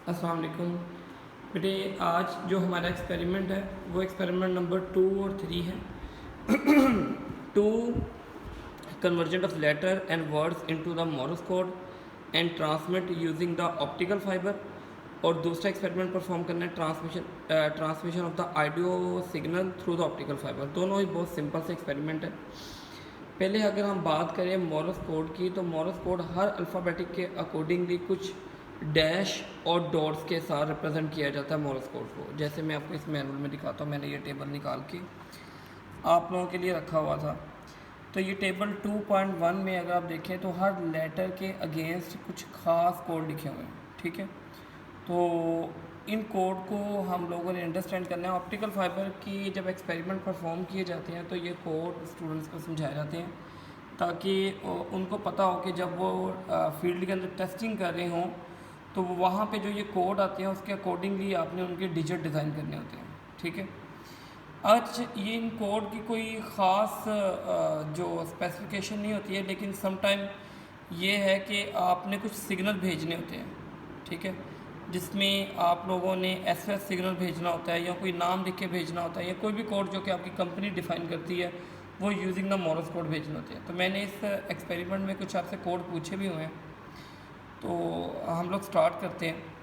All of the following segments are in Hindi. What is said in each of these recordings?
अस्सलाम वालेकुम बेटे। आज जो हमारा एक्सपेरिमेंट है वो एक्सपेरिमेंट नंबर 2 और 3 है। To convergent of letter and words into the Morse code and transmit using the optical fibre. और दूसरा एक्सपेरिमेंट परफॉर्म करना है transmission of the audio signal through the optical fibre. दोनों ही बहुत सिंपल से एक्सपेरिमेंट है। पहले अगर हम बात करें मोरस कोड की, तो मोरस कोड हर अल्फ़ाबेटिक के अकॉर्डिंगली कुछ डैश और डॉट्स के साथ रिप्रेजेंट किया जाता है मोरस कोड को। जैसे मैं आपको इस मैनुअल में दिखाता हूँ, मैंने ये टेबल निकाल के आप लोगों के लिए रखा हुआ था। तो ये टेबल 2.1 में अगर आप देखें तो हर लेटर के अगेंस्ट कुछ ख़ास कोड लिखे हुए हैं, ठीक है। तो इन कोड को हम लोगों ने अंडरस्टैंड करना है। ऑप्टिकल फाइबर की जब एक्सपेरिमेंट परफॉर्म किए जाते हैं तो ये कोड स्टूडेंट्स को समझाए जाते हैं ताकि उनको पता हो कि जब वो फील्ड के अंदर टेस्टिंग कर रहे हों तो वहाँ पे जो ये कोड आते हैं उसके अकॉर्डिंगली आपने उनके डिजिट डिज़ाइन करने होते हैं, ठीक है। आज ये इन कोड की कोई ख़ास जो स्पेसिफिकेशन नहीं होती है, लेकिन समटाइम ये है कि आपने कुछ सिग्नल भेजने होते हैं, ठीक है, जिसमें आप लोगों ने एसओएस सिग्नल भेजना होता है या कोई नाम लिख के भेजना होता है या कोई भी कोड जो कि आपकी कंपनी डिफ़ाइन करती है वो यूजिंग द मोरस कोड भेजने होते हैं। तो मैंने इस एक्सपेरिमेंट में कुछ आपसे कोड पूछे भी हुए हैं, तो हम लोग स्टार्ट करते हैं।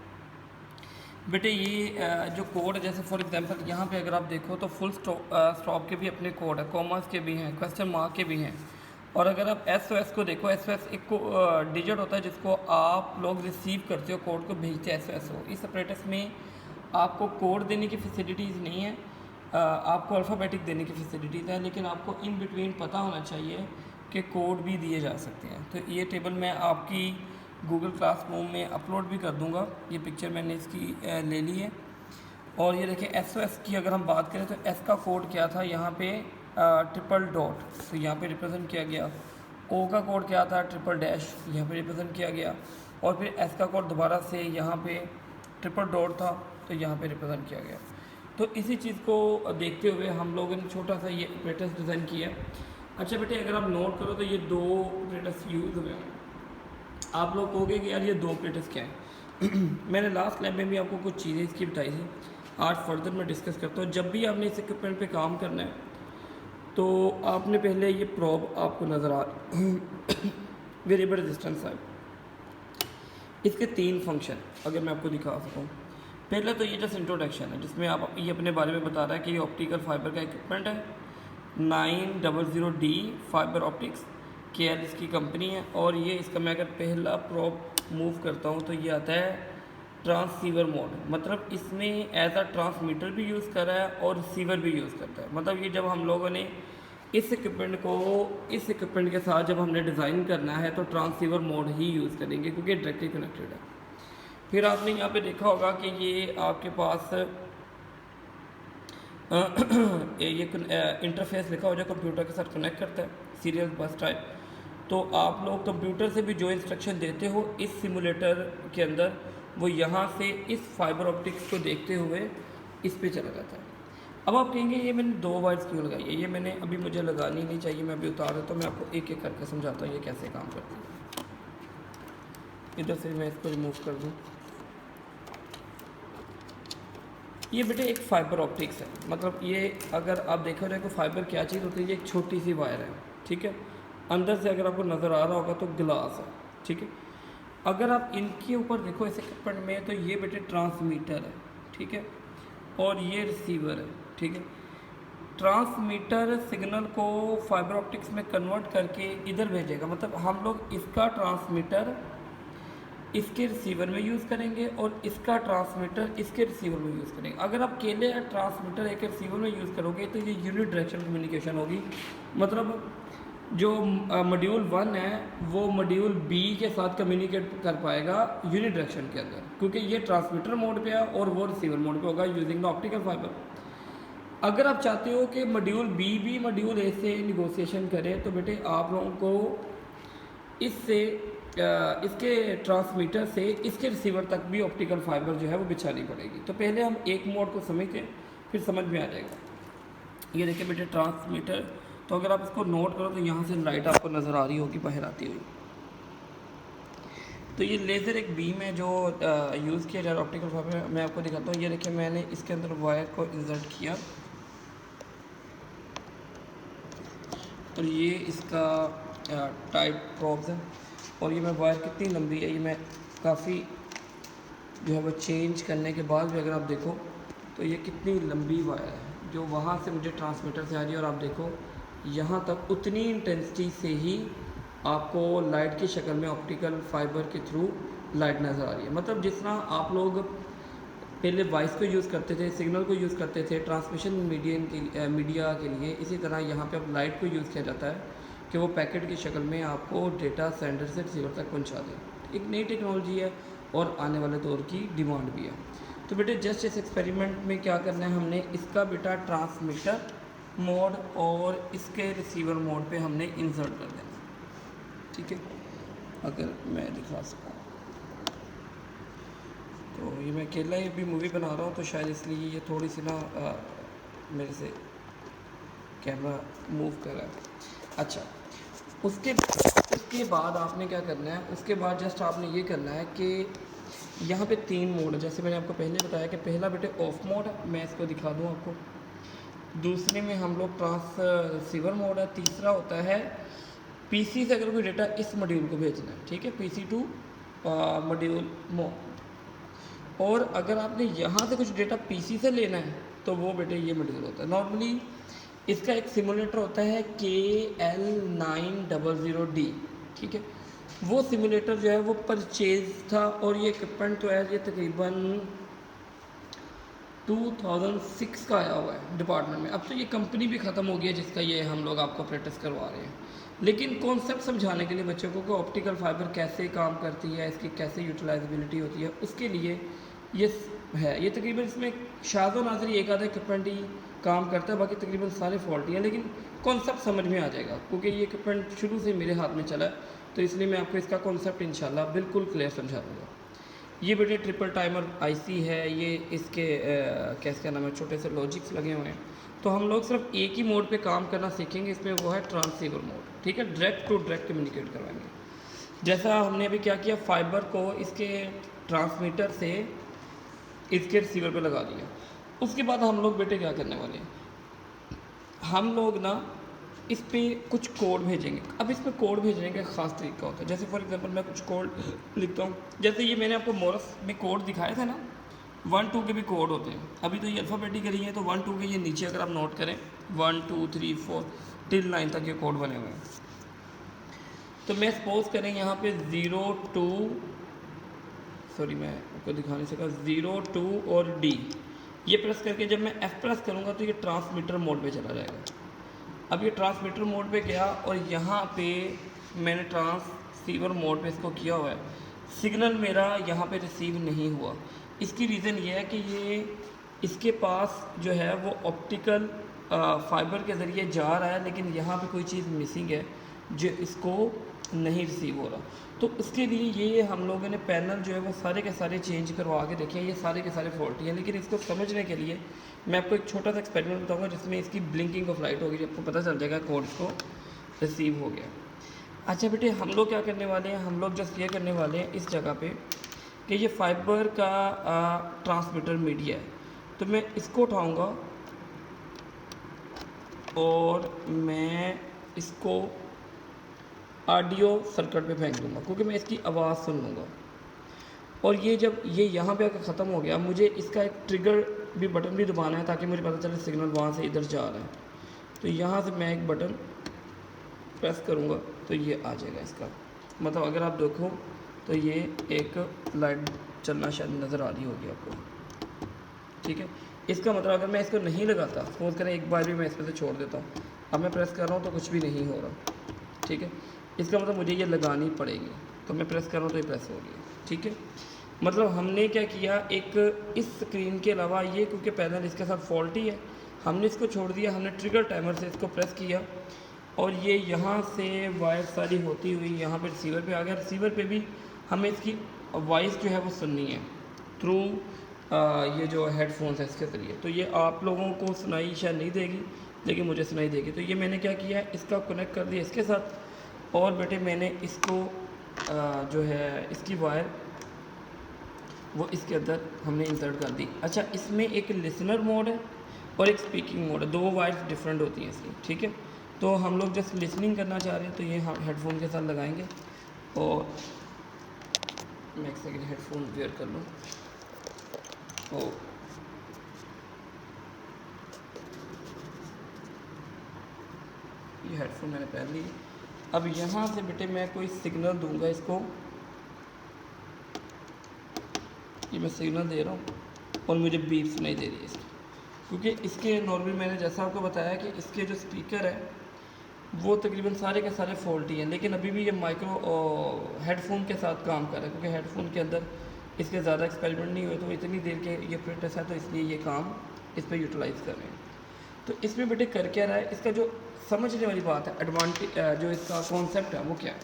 बेटे ये जो कोड है, जैसे फॉर एग्जांपल यहाँ पे अगर आप देखो तो फुल स्टॉप के भी अपने कोड है, कॉमास के भी हैं, क्वेश्चन मार्क के भी हैं। और अगर आप एसओएस को देखो, एसओएस एक डिजिट होता है जिसको आप लोग रिसीव करते हो, कोड को भेजते हैं एसओएस हो। इस अपरेटस में आपको कोड देने की फैसिलिटीज़ नहीं है, आपको अल्फ़ाबेटिक देने की फैसिलिटीज़ है, लेकिन आपको इन बिटवीन पता होना चाहिए कि कोड भी दिए जा सकते हैं। तो ये टेबल मैं आपकी गूगल क्लासरूम में अपलोड भी कर दूंगा। ये पिक्चर मैंने इसकी ले ली है। और ये देखिए एसओएस की अगर हम बात करें तो एस का कोड क्या था, यहाँ पे ट्रिपल डॉट, तो यहाँ पे रिप्रेजेंट किया गया। ओ का कोड क्या था, ट्रिपल डैश, यहाँ पे रिप्रेजेंट किया गया। और फिर एस का कोड दोबारा से यहाँ पे ट्रिपल डॉट था, तो यहाँ पे रिप्रेजेंट किया गया। तो इसी चीज़ को देखते हुए हम लोगों ने छोटा सा ये ऑपरेटर्स डिज़ाइन किया। अच्छा बेटे, अगर आप नोट करो तो ये दो ऑपरेटर्स यूज़ हुए हैं। आप लोग कहोगे कि यार ये दो ऑपरेटर्स क्या है। मैंने लास्ट लैब में भी आपको कुछ चीज़ें इसकी बताई थी, आज फर्दर मैं डिस्कस करता हूँ। जब भी आपने इस इक्विपमेंट पे काम करना है तो आपने पहले ये प्रोब आपको नज़र आ वेरिएबल रेजिस्टेंस है, इसके 3 फंक्शन अगर मैं आपको दिखा सकूँ। पहले तो ये जस्ट इंट्रोडक्शन है जिसमें आप ये अपने बारे में बता रहा है कि ये ऑप्टिकल फाइबर का इक्विपमेंट है, 900D फाइबर ऑप्टिक्स केयर इसकी कंपनी है। और ये इसका मैं अगर पहला प्रोब मूव करता हूँ तो ये आता है ट्रांसीवर मोड, मतलब इसमें एज अ ट्रांसमीटर भी यूज़ कर रहा है और रिसीवर भी यूज़ करता है। मतलब ये जब हम लोगों ने इस इक्विपमेंट के साथ जब हमने डिज़ाइन करना है तो ट्रांसीवर मोड ही यूज़ करेंगे क्योंकि डायरेक्टली कनेक्टेड है। फिर आपने यहाँ पे देखा होगा कि ये आपके पास ये इंटरफेस लिखा हो जो कंप्यूटर के साथ कनेक्ट करता है, सीरियल बस टाइप। तो आप लोग कंप्यूटर से भी जो इंस्ट्रक्शन देते हो इस सिमुलेटर के अंदर, वो यहाँ से इस फाइबर ऑप्टिक्स को देखते हुए इस पे चला जाता है। अब आप कहेंगे ये मैंने 2 वायर्स क्यों लगाई है, ये मैंने अभी मुझे लगानी नहीं चाहिए, मैं अभी उतार देता हूँ, मैं आपको एक एक करके समझाता हूँ ये कैसे काम करती है। इधर से मैं इसको रिमूव कर दूँ। ये बेटे एक फाइबर ऑप्टिक्स है, मतलब ये अगर आप देखो जाए तो फाइबर क्या चीज़ होती है, ये एक छोटी सी वायर है, ठीक है। अंदर से अगर आपको नज़र आ रहा होगा तो ग्लास है, ठीक है। अगर आप इनके ऊपर देखो इस इक्विपमेंट में, तो ये बेटे ट्रांसमीटर है, ठीक है, और ये रिसीवर है, ठीक है। ट्रांसमीटर सिग्नल को फाइबर ऑप्टिक्स में कन्वर्ट करके इधर भेजेगा, मतलब हम लोग इसका ट्रांसमीटर इसके रिसीवर में यूज़ करेंगे और इसका ट्रांसमीटर इसके रिसीवर में यूज़ करेंगे। अगर आप अकेले ट्रांसमीटर एक रिसीवर में यूज़ करोगे तो ये यूनिट डायरेक्शन कम्युनिकेशन होगी, मतलब जो मॉड्यूल 1 है वो मॉड्यूल बी के साथ कम्युनिकेट कर पाएगा यूनिट डायरेक्शन के अंदर, क्योंकि ये ट्रांसमीटर मोड पे है और वो रिसीवर मोड पे होगा यूजिंग द ऑप्टिकल फाइबर। अगर आप चाहते हो कि मॉड्यूल बी भी मॉड्यूल ए से निगोसिएशन करे तो बेटे आप लोगों को इससे इसके ट्रांसमीटर से इसके रिसीवर तक भी ऑप्टिकल फाइबर जो है वो बिछानी पड़ेगी। तो पहले हम एक मोड को समझते हैं, फिर समझ में आ जाएगा। ये देखिए बेटे ट्रांसमीटर, तो अगर आप इसको नोट करो तो यहाँ से लाइट आपको नज़र आ रही होगी बाहर आती हुई। तो ये लेज़र एक बीम है जो यूज़ किया जा रहा है ऑप्टिकल फाइबर। मैं आपको दिखाता हूँ। ये देखिए मैंने इसके अंदर वायर को इंसर्ट किया और ये इसका टाइप प्रॉब्स है। और ये मैं वायर कितनी लंबी है, ये मैं काफ़ी जो है वो चेंज करने के बाद भी अगर आप देखो तो ये कितनी लंबी वायर है जो वहाँ से मुझे ट्रांसमीटर से आ रही है। और आप देखो यहाँ तक उतनी इंटेंसिटी से ही आपको लाइट की शक्ल में ऑप्टिकल फाइबर के थ्रू लाइट नज़र आ रही है। मतलब जिस तरह आप लोग पहले वॉइस को यूज़ करते थे, सिग्नल को यूज़ करते थे ट्रांसमिशन मीडिया के लिए, इसी तरह यहाँ पे अब लाइट को यूज़ किया जाता है कि वो पैकेट की शक्ल में आपको डेटा सेंडर से रिसीवर तक पहुँचा दे। एक नई टेक्नोलॉजी है और आने वाले दौर की डिमांड भी है। तो बेटे जस्ट इस एक्सपेरिमेंट में क्या करना है, हमने इसका बेटा ट्रांसमीटर मोड और इसके रिसीवर मोड पे हमने इंसर्ट कर देना। ठीक है, अगर मैं दिखा सकूँ तो ये मैं अकेला ही अभी मूवी बना रहा हूँ तो शायद इसलिए ये थोड़ी सी ना मेरे से कैमरा मूव कर रहा है। अच्छा, उसके बाद आपने क्या करना है, उसके बाद जस्ट आपने ये करना है कि यहाँ पे 3 मोड है। जैसे मैंने आपको पहले बताया कि पहला बेटे ऑफ मोड है, मैं इसको दिखा दूँ आपको। दूसरे में हम लोग ट्रांससीवर मोड है। तीसरा होता है पीसी से अगर कोई डेटा इस मॉड्यूल को भेजना है, ठीक है, PC टू मॉड्यूल मोड। और अगर आपने यहाँ से कुछ डेटा PC से लेना है तो वो बेटे ये मॉड्यूल होता है। नॉर्मली इसका एक सिमुलेटर होता है KL900D, ठीक है। वो सिमुलेटर जो है वो परचेज था और ये इक्विपमेंट तो है ये तकरीबन 2006 का आया हुआ है डिपार्टमेंट में। अब तो ये कंपनी भी ख़त्म हो गई है जिसका ये हम लोग आपको प्रैक्टिस करवा रहे हैं। लेकिन कॉन्सेप्ट समझाने के लिए बच्चों को कि ऑप्टिकल फाइबर कैसे काम करती है, इसकी कैसे यूटिलाइजेबिलिटी होती है, उसके लिए ये है। ये तकरीबन इसमें शाज़ व नाज़िर एक आधा इक्विपमेंट ही काम करता है, बाकी तकरीबन सारे फॉल्टी हैं। लेकिन कॉन्सेप्ट समझ में आ जाएगा क्योंकि ये इक्विपमेंट शुरू से मेरे हाथ में चला है, तो इसलिए मैं आपको इसका कॉन्सेप्ट इंशाल्लाह बिल्कुल क्लियर समझा दूँगा। ये बेटे ट्रिपल टाइमर IC है, ये इसके क्या नाम है, छोटे से लॉजिक्स लगे हुए हैं। तो हम लोग सिर्फ एक ही मोड पे काम करना सीखेंगे, इसमें वो है ट्रांसीवर मोड, ठीक है। डायरेक्ट टू डायरेक्ट कम्युनिकेट करवाएंगे। जैसा हमने अभी क्या किया, फाइबर को इसके ट्रांसमीटर से इसके रिसीवर पे लगा दिया। उसके बाद हम लोग बेटे क्या करने वाले हैं, हम लोग ना इस पे कुछ कोड भेजेंगे। अब इस पे कोड भेजने का ख़ास तरीका होता है। जैसे फॉर एग्जांपल मैं कुछ कोड लिखता हूँ, जैसे ये मैंने आपको मोरस में कोड दिखाया था ना, 1 2 के भी कोड होते हैं। अभी तो ये अल्फ़ाबेटिकली है तो 1 2 के ये नीचे अगर आप नोट करें 1 2 3 4 टिल 9 तक ये कोड बने हुए हैं। तो मैं सपोज करें यहाँ पे 0 2, सॉरी मैं आपको दिखा नहीं सका, 0 2 और D ये प्रेस करके जब मैं F प्रेस करूँगा तो ये ट्रांसमीटर मोड पे चला जाएगा। अब ये ट्रांसमीटर मोड पे गया और यहाँ पे मैंने ट्रांससीवर मोड पे इसको किया हुआ है। सिग्नल मेरा यहाँ पे रिसीव नहीं हुआ। इसकी रीज़न ये है कि ये इसके पास जो है वो ऑप्टिकल फाइबर के ज़रिए जा रहा है, लेकिन यहाँ पे कोई चीज़ मिसिंग है जो इसको नहीं रिसीव हो रहा। तो उसके लिए ये हम लोगों ने पैनल जो है वो सारे के सारे चेंज करवा के देखे, ये सारे के सारे फॉल्टी हैं। लेकिन इसको समझने के लिए मैं आपको एक छोटा सा एक्सपेरिमेंट बताऊंगा जिसमें इसकी ब्लिंकिंग ऑफ लाइट होगी, आपको पता चल जाएगा कोड को रिसीव हो गया। अच्छा बेटे, हम लोग क्या करने वाले हैं, हम लोग जस्ट ये करने वाले हैं इस जगह पे कि ये फाइबर का ट्रांसमीटर मीडिया है, तो मैं इसको उठाऊँगा और मैं इसको ऑडियो सर्किट पे फेंक दूँगा क्योंकि मैं इसकी आवाज़ सुन लूँगा। और ये जब ये यहाँ पे आकर ख़त्म हो गया, मुझे इसका एक ट्रिगर भी बटन भी दबाना है ताकि मुझे पता चले सिग्नल वहाँ से इधर जा रहा है। तो यहाँ से मैं एक बटन प्रेस करूँगा तो ये आ जाएगा इसका मतलब। अगर आप देखो तो ये एक लाइट चलना शायद नज़र आ रही होगी आपको, ठीक है। इसका मतलब अगर मैं इसको नहीं लगाता, सपोज करें एक बार भी मैं इस पर से छोड़ देता हूँ, अब मैं प्रेस कर रहा हूँ तो कुछ भी नहीं हो रहा, ठीक है। इसका मतलब मुझे ये लगानी पड़ेगी, तो मैं प्रेस कर रहा हूँ तो ये प्रेस हो गई, ठीक है। मतलब हमने क्या किया, एक इस स्क्रीन के अलावा ये क्योंकि पैनल इसके साथ फॉल्टी है, हमने इसको छोड़ दिया, हमने ट्रिगर टाइमर से इसको प्रेस किया और ये यहाँ से वायर सारी होती हुई यहाँ पे रिसीवर पे आ गया। रिसीवर पे भी हमें इसकी वॉइस जो है वो सुननी है थ्रू ये जो हेडफोन्स है इसके ज़रिए। तो ये आप लोगों को सुनाई शायद नहीं देगी, लेकिन मुझे सुनाई देगी। तो ये मैंने क्या किया है, इसका कनेक्ट कर दिया इसके साथ और बेटे मैंने इसको जो है इसकी वायर वो इसके अंदर हमने इंसर्ट कर दी। अच्छा, इसमें एक लिसनर मोड है और एक स्पीकिंग मोड है, दो वायर्स डिफरेंट होती हैं इसकी, ठीक है। तो हम लोग जस्ट लिसनिंग करना चाह रहे हैं तो ये हम हेडफोन के साथ लगाएंगे। और मैं एक सेकेंड हेडफोन वेयर कर लूँ। तो ये हेडफोन मैंने पहन ली। अब यहाँ से बेटे मैं कोई सिग्नल दूंगा इसको, ये मैं सिग्नल दे रहा हूँ और मुझे बीप सुनाई दे रही है इसकी, क्योंकि इसके नॉर्मली मैंने जैसा आपको बताया कि इसके जो स्पीकर है वो तकरीबन सारे के सारे फॉल्टी हैं, लेकिन अभी भी ये माइक्रो हेडफोन के साथ काम कर रहा है, क्योंकि हेडफोन के अंदर इसके ज़्यादा एक्सपेरिमेंट नहीं हुए, तो इतनी देर के ये फिटनेस है तो इसलिए ये काम इस पर यूटिलाइज़ कर रहे हैं। तो इसमें बेटे कर क्या रहा है, इसका जो समझने वाली बात है, एडवांटेज जो इसका कॉन्सेप्ट है वो क्या है।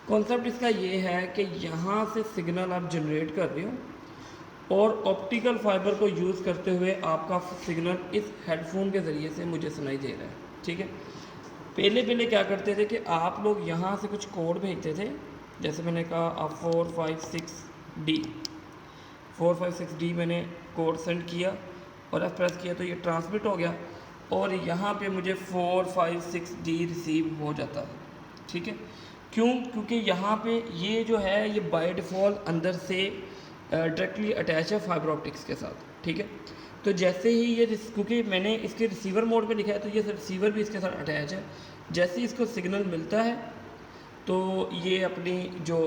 कॉन्सेप्ट इसका ये है कि यहाँ से सिग्नल आप जनरेट कर रहे हो और ऑप्टिकल फाइबर को यूज़ करते हुए आपका सिग्नल इस हेडफोन के ज़रिए से मुझे सुनाई दे रहा है, ठीक है। पहले क्या करते थे कि आप लोग यहाँ से कुछ कोड भेजते थे, जैसे मैंने कहा आप 456D मैंने कोड सेंड किया और अब प्रेस किया तो ये ट्रांसमिट हो गया और यहाँ पे मुझे 456D रिसीव हो जाता है, ठीक है। क्यों? क्योंकि यहाँ पे ये जो है ये बाय डिफ़ॉल्ट अंदर से डायरेक्टली अटैच है फाइबर ऑप्टिक्स के साथ, ठीक है। तो जैसे ही ये क्योंकि मैंने इसके रिसीवर मोड पे लिखा है तो ये रिसीवर भी इसके साथ अटैच है, जैसे ही इसको सिग्नल मिलता है तो ये अपनी जो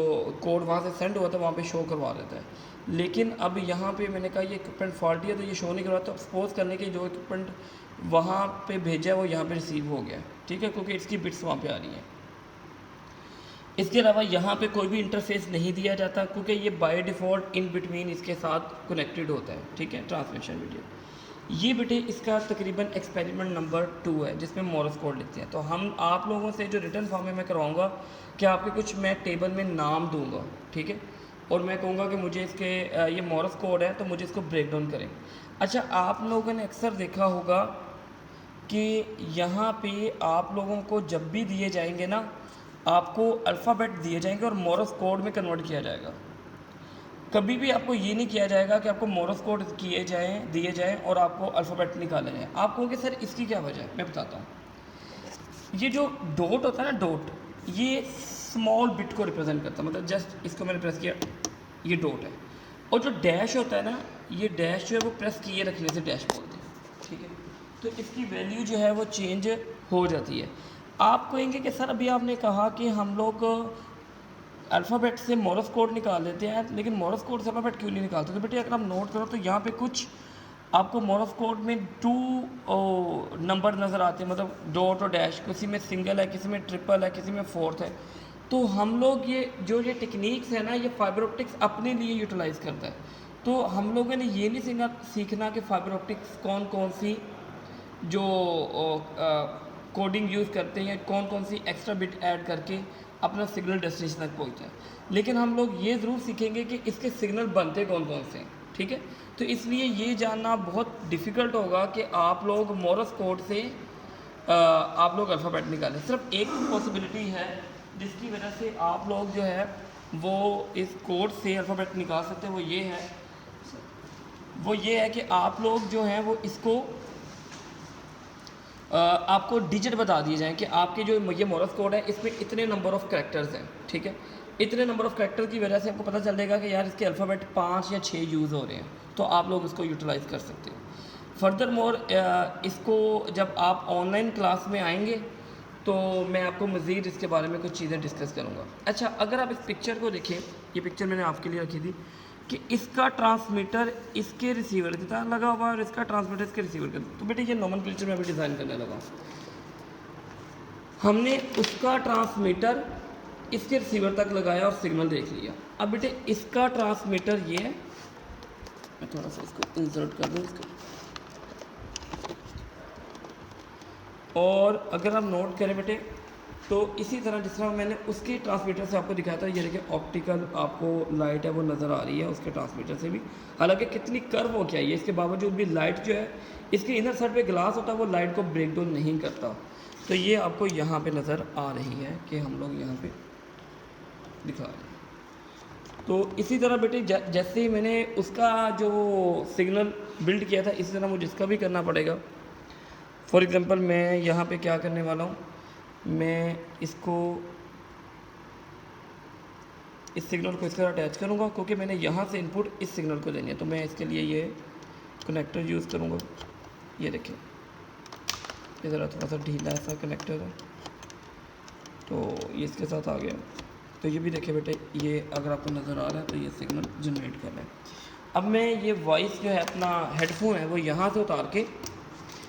कोड वहाँ से सेंड हुआ था वहाँ पे शो करवा देता है। लेकिन अब यहाँ पे मैंने कहा ये इक्विपमेंट फॉल्टी है तो ये शो नहीं करवा, तो सपोज करने के जो इक्विपमेंट वहाँ पे भेजा है वो यहाँ पे रिसीव हो गया, ठीक है, क्योंकि इसकी बिट्स वहाँ पे आ रही हैं। इसके अलावा यहाँ पे कोई भी इंटरफेस नहीं दिया जाता क्योंकि ये बाय डिफ़ॉल्ट इन बिटवीन इसके साथ कनेक्टेड होता है, ठीक है, ट्रांसमिशन वीडियो। ये बेटे इसका तकरीबन एक्सपेरिमेंट नंबर 2 है जिसमें मोरस कोड लिखते हैं। तो हम आप लोगों से जो रिटर्न फॉर्म में मैं करवाऊँगा कि आपके कुछ मैं टेबल में नाम दूँगा, ठीक है, और मैं कहूँगा कि मुझे इसके ये मोरस कोड है तो मुझे इसको ब्रेक डाउन करें। अच्छा, आप लोगों ने अक्सर देखा होगा कि यहाँ पे आप लोगों को जब भी दिए जाएंगे ना, आपको अल्फ़ाबेट दिए जाएंगे और मोरस कोड में कन्वर्ट किया जाएगा। कभी भी आपको ये नहीं किया जाएगा कि आपको मोरस कोड दिए जाएं और आपको अल्फ़ाबेट निकाले जाएं। आप कहोगे सर इसकी क्या वजह है, मैं बताता हूँ। ये जो डॉट होता है ना, डॉट, ये स्मॉल बिट को रिप्रेजेंट करता है, मतलब जस्ट इसको मैंने प्रेस किया, ये डॉट है। और जो डैश होता है ना, ये डैश जो है वो प्रेस किए रखने से डैश बोलते हैं, ठीक है। तो इसकी वैल्यू जो है वो चेंज हो जाती है। आप कहेंगे कि सर अभी आपने कहा कि हम लोग अल्फ़ाबेट से मोरस कोड निकाल देते हैं, लेकिन मोरस कोड से अल्फ़ाबेट क्यों नहीं निकालते? तो बेटे अगर आप नोट करो तो यहाँ पे कुछ आपको मोरस कोड में 2 नंबर नज़र आते हैं, मतलब डॉट और डैश, किसी में सिंगल है, किसी में ट्रिपल है, किसी में फोर्थ है। तो हम लोग ये टेक्निक्स है ना, ये फाइबर ऑप्टिक्स अपने लिए यूटिलाइज़ करता है। तो हम लोगों ने ये नहीं सीखना कि फाइबर ऑप्टिक्स कौन कौन सी जो कोडिंग यूज़ करते हैं, कौन कौन सी एक्स्ट्रा बिट ऐड करके अपना सिग्नल डेस्टिनेशन तक पहुँचता है, लेकिन हम लोग ये ज़रूर सीखेंगे कि इसके सिग्नल बनते कौन कौन से हैं, ठीक है। तो इसलिए ये जानना बहुत डिफ़िकल्ट होगा कि आप लोग मोरस कोड से आप लोग अल्फ़ाबेट निकालें। सिर्फ एक पॉसिबिलिटी है जिसकी वजह से आप लोग जो है वो इस कोड से अल्फ़ाबेट निकाल सकते हैं, वो ये है कि आप लोग जो हैं वो इसको आपको डिजिट बता दिए जाएँ कि आपके जो ये मोरस कोड है इसमें इतने नंबर ऑफ़ कैरेक्टर्स हैं, ठीक है। इतने नंबर ऑफ़ कैरेक्टर की वजह से आपको पता चल जाएगा कि यार इसके अल्फ़ाबेट 5 या 6 यूज़ हो रहे हैं, तो आप लोग इसको यूटिलाइज़ कर सकते हो। फर्दर मोर इसको जब आप ऑनलाइन क्लास में आएंगे तो मैं आपको मज़ीद इसके बारे में कुछ चीज़ें डिस्कस करूँगा। अच्छा, अगर आप इस पिक्चर को देखें, ये पिक्चर मैंने आपके लिए रखी थी कि इसका ट्रांसमीटर इसके रिसीवर की तरह लगा हुआ है और इसका ट्रांसमीटर इसके रिसीवर का। तो बेटे ये नोमेनक्लेचर में अभी डिज़ाइन करने लगा। हमने उसका ट्रांसमीटर इसके रिसीवर तक लगाया और सिग्नल देख लिया। अब बेटे इसका ट्रांसमीटर ये है, मैं थोड़ा सा इसको इंसर्ट कर दूँ इसको, और अगर आप नोट करें बेटे तो इसी तरह जिस तरह मैंने उसके ट्रांसमीटर से आपको दिखाया था, ये देखिए ऑप्टिकल आपको लाइट है वो नज़र आ रही है उसके ट्रांसमीटर से भी, हालांकि कितनी कर्व हो क्या है, इसके बावजूद भी लाइट जो है इसके इनर साइड पे ग्लास होता है वो लाइट को ब्रेक डाउन नहीं करता। तो ये आपको यहाँ पे नज़र आ रही है कि हम लोग यहाँ पे दिखा रहे हैं। तो इसी तरह बेटे जैसे ही मैंने उसका जो सिग्नल बिल्ड किया था, इसी तरह मुझे इसका भी करना पड़ेगा। फॉर एग्ज़ाम्पल मैं यहाँ पे क्या करने वाला हूँ, मैं इसको इस सिग्नल को इसके साथ अटैच करूँगा, क्योंकि मैंने यहाँ से इनपुट इस सिग्नल को देनी है। तो मैं इसके लिए ये कनेक्टर यूज़ करूँगा। ये देखिए, ये ज़रा थोड़ा सा ढीला ऐसा कनेक्टर है, तो ये इसके साथ आ गया। तो ये भी देखिए बेटे, ये अगर आपको नज़र आ रहा है तो ये सिग्नल जनरेट कर रहा है। अब मैं ये वॉइस जो है अपना हेडफोन है वो यहाँ से उतार के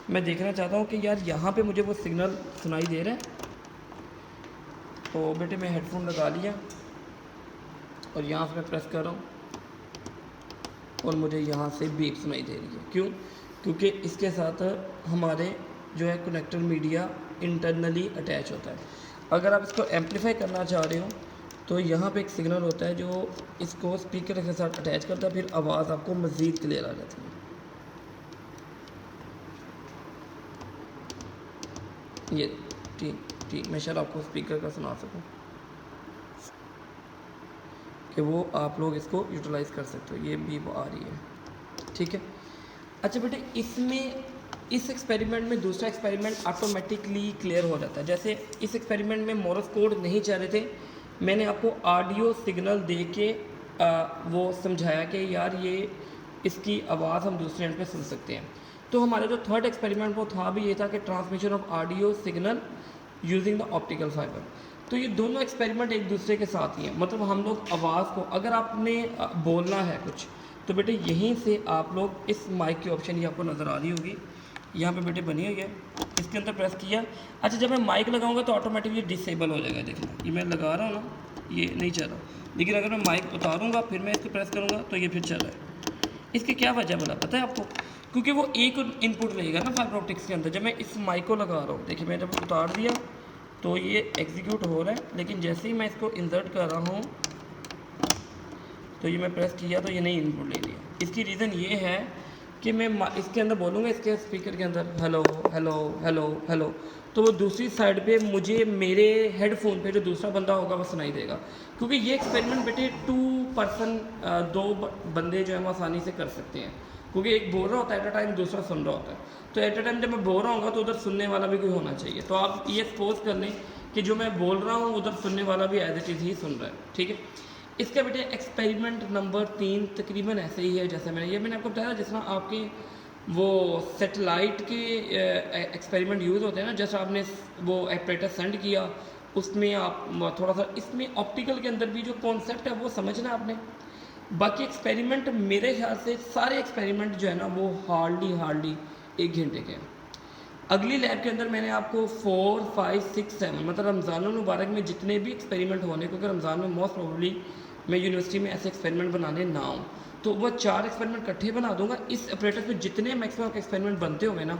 मैं देखना चाहता हूँ कि यार यहाँ पे मुझे वो सिग्नल सुनाई दे रहा है। तो बेटे मैं हेडफोन लगा लिया और यहाँ से मैं प्रेस कर रहा हूँ और मुझे यहाँ से बीप सुनाई दे रही है। क्यों? क्योंकि इसके साथ हमारे जो है कनेक्टर मीडिया इंटरनली अटैच होता है। अगर आप इसको एम्पलीफाई करना चाह रहे हो तो यहाँ पे एक सिग्नल होता है जो इसको स्पीकर के साथ अटैच करता है, फिर आवाज़ आपको मज़ीद क्लियर आ जाती है। ये ठीक मैं शायद आपको स्पीकर का सुना सकूँ कि वो आप लोग इसको यूटिलाइज़ कर सकते हो। ये भी आ रही है, ठीक है। अच्छा बेटे, इसमें इस एक्सपेरिमेंट में दूसरा एक्सपेरिमेंट ऑटोमेटिकली क्लियर हो जाता है। जैसे इस एक्सपेरिमेंट में मोरस कोड नहीं चाह रहे थे, मैंने आपको ऑडियो सिग्नल दे के वो समझाया कि यार ये इसकी आवाज़ हम दूसरे एंड पे सुन सकते हैं। तो हमारा जो थर्ड एक्सपेरिमेंट वो था भी ये था कि transmission of audio signal using the optical fibre. तो ये दोनों एक्सपेरिमेंट एक दूसरे के साथ ही हैं। मतलब हम लोग आवाज़ को, अगर आपने बोलना है कुछ, तो बेटे यहीं से आप लोग इस माइक की ऑप्शन ये आपको नज़र आ रही होगी, यहाँ पे बेटे बनी हुई है, इसके अंदर प्रेस किया। अच्छा, जब मैं माइक लगाऊंगा तो ऑटोमेटिकली डिसेबल हो जाएगा। देखना, ये मैं लगा रहा हूँ ना, ये नहीं चल रहा, लेकिन अगर मैं माइक उतारूंगा फिर मैं इसको प्रेस करूँगा तो ये फिर चल रहा है। इसकी क्या वजह बोला पता है आपको? क्योंकि वो एक इनपुट रहेगा ना फाइबर ऑप्टिक्स के अंदर। जब मैं इस माइक को लगा रहा हूँ, देखिए मैं जब उतार दिया तो ये एग्जीक्यूट हो रहा है, लेकिन जैसे ही मैं इसको इंसर्ट कर रहा हूँ तो ये मैं प्रेस किया तो ये नहीं इनपुट ले लिया। इसकी रीज़न ये है कि मैं इसके अंदर बोलूँगा, इसके स्पीकर के अंदर हेलो हेलो हेलो हेलो, तो वो दूसरी साइड पे मुझे मेरे हेडफोन पे जो दूसरा बंदा होगा वो सुनाई देगा। क्योंकि ये एक्सपेरिमेंट बेटे 2 पर्सन, 2 बंदे जो है वो आसानी से कर सकते हैं। क्योंकि एक बोल रहा होता है एट अ टाइम, दूसरा सुन रहा होता है। तो एट अ टाइम जब मैं बोल रहा हूँ तो उधर सुनने वाला भी कोई होना चाहिए। तो आप ये सपोज कर लें कि जो मैं बोल रहा हूँ उधर सुनने वाला भी एज इट इज़ ही सुन रहा है, ठीक है। इसका बेटे एक्सपेरिमेंट नंबर 3 तकरीबन ऐसे ही है जैसे मैंने आपको बताया। जिस तरह आपके वो सेटेलाइट के एक्सपेरिमेंट यूज़ होते हैं ना, जैसे आपने वो ऑपरेटर सेंड किया, उसमें आप थोड़ा सा इसमें ऑप्टिकल के अंदर भी जो कॉन्सेप्ट है वो समझना आपने। बाकी एक्सपेरिमेंट मेरे ख्याल से सारे एक्सपेरिमेंट जो है ना वो हार्डली 1 घंटे के हैं। अगली लैब के अंदर मैंने आपको 4, 5, 6, 7 मतलब रमज़ान मुबारक में जितने भी एक्सपेरिमेंट होने, क्योंकि रमज़ान में मोस्ट प्रोबेबली मैं यूनिवर्सिटी में ऐसे एक्सपेरिमेंट बनाने ना हूँ, तो वह 4 एक्सपेरिमेंट इकट्ठे बना दूंगा। इस ऑपरेटर पे जितने मैक्सिमम एक्सपेरिमेंट बनते होंगे ना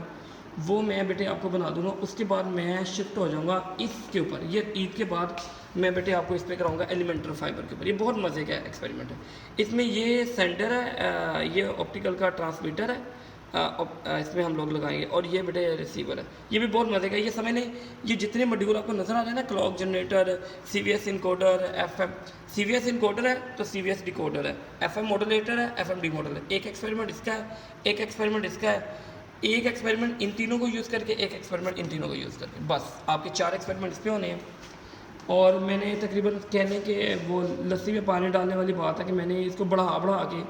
वो मैं बेटे आपको बना दूंगा। उसके बाद मैं शिफ्ट हो जाऊंगा इसके ऊपर। ये ईद के बाद मैं बेटे आपको इस पर कराऊंगा एलिमेंटल फाइबर के ऊपर। ये बहुत मज़े का एक्सपेरिमेंट है। इसमें ये सेंटर है, ये ऑप्टिकल का ट्रांसमीटर है, इसमें हम लोग लगाएंगे, और ये बेटे रिसीवर है। ये भी बहुत मज़े का। ये समझ लें, ये जितने मॉड्यूल आपको नज़र आ रहे हैं ना, clock generator, CVS encoder, FM CVS encoder है तो CVS डिकोडर है, FM मॉडुलेटर है, FM डीमॉडुलेटर। एक एक्सपेरिमेंट इसका है, एक एक्सपेरिमेंट इसका है, एक एक्सपेरिमेंट इन तीनों को यूज़ करके, एक एक्सपेरिमेंट इन तीनों को यूज़ करके, बस आपके 4 एक्सपेरिमेंट इस पर होने हैं। और मैंने तकरीबन कहने के वो लस्सी में पानी डालने वाली बात है कि मैंने इसको बढ़ा के,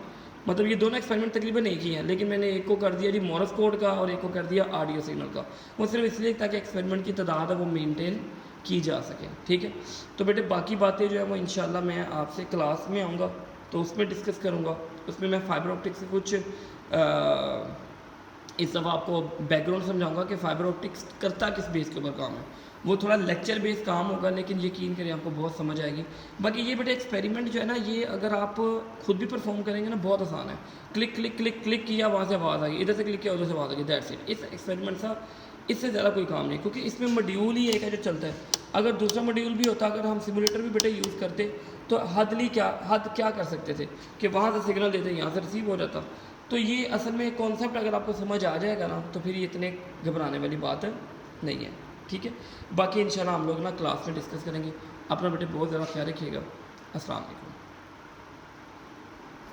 मतलब ये दोनों एक्सपेरिमेंट तकरीबन एक ही हैं, लेकिन मैंने एक को कर दिया जी मोरस कोड का और एक को कर दिया ऑडियो सिग्नल का। वो सिर्फ इसलिए ताकि एक्सपेरिमेंट की तादाद है वो मेंटेन की जा सके, ठीक है। तो बेटे बाकी बातें जो है वो इंशाल्लाह मैं आपसे क्लास में आऊँगा तो उसमें डिस्कस करूँगा। उसमें मैं फाइबर ऑप्टिक्स से कुछ इस दफ़ा आपको बैकग्राउंड समझाऊंगा कि फाइबर ऑप्टिक्स करता किस बेस के ऊपर काम है। वो थोड़ा लेक्चर बेस्ड काम होगा, लेकिन यकीन करें आपको बहुत समझ आएगी। बाकी ये बेटे एक्सपेरिमेंट जो है ना, ये अगर आप खुद भी परफॉर्म करेंगे ना बहुत आसान है। क्लिक क्लिक क्लिक क्लिक किया, वहाँ से आवाज़ आ गई, इधर से क्लिक किया उधर से आवाज़ आ गई, दैट्स इट। इस एक्सपेरिमेंट सा इससे ज़्यादा कोई काम नहीं, क्योंकि इसमें मॉड्यूल ही एक है जो चलता है। अगर दूसरा मॉड्यूल भी होता, अगर हम सिमुलेटर भी बेटे यूज़ करते तो हद क्या कर सकते थे कि वहाँ से सिग्नल देते यहाँ से रिसीव हो जाता। तो ये असल में कॉन्सेप्ट अगर आपको समझ आ जाएगा ना तो फिर ये इतने घबराने वाली बात नहीं है, ठीक है। बाकी इंशाल्लाह हम लोग ना क्लास में डिस्कस करेंगे। अपना बेटे बहुत ज़्यादा ख्याल रखिएगा। अस्सलाम वालेकुम।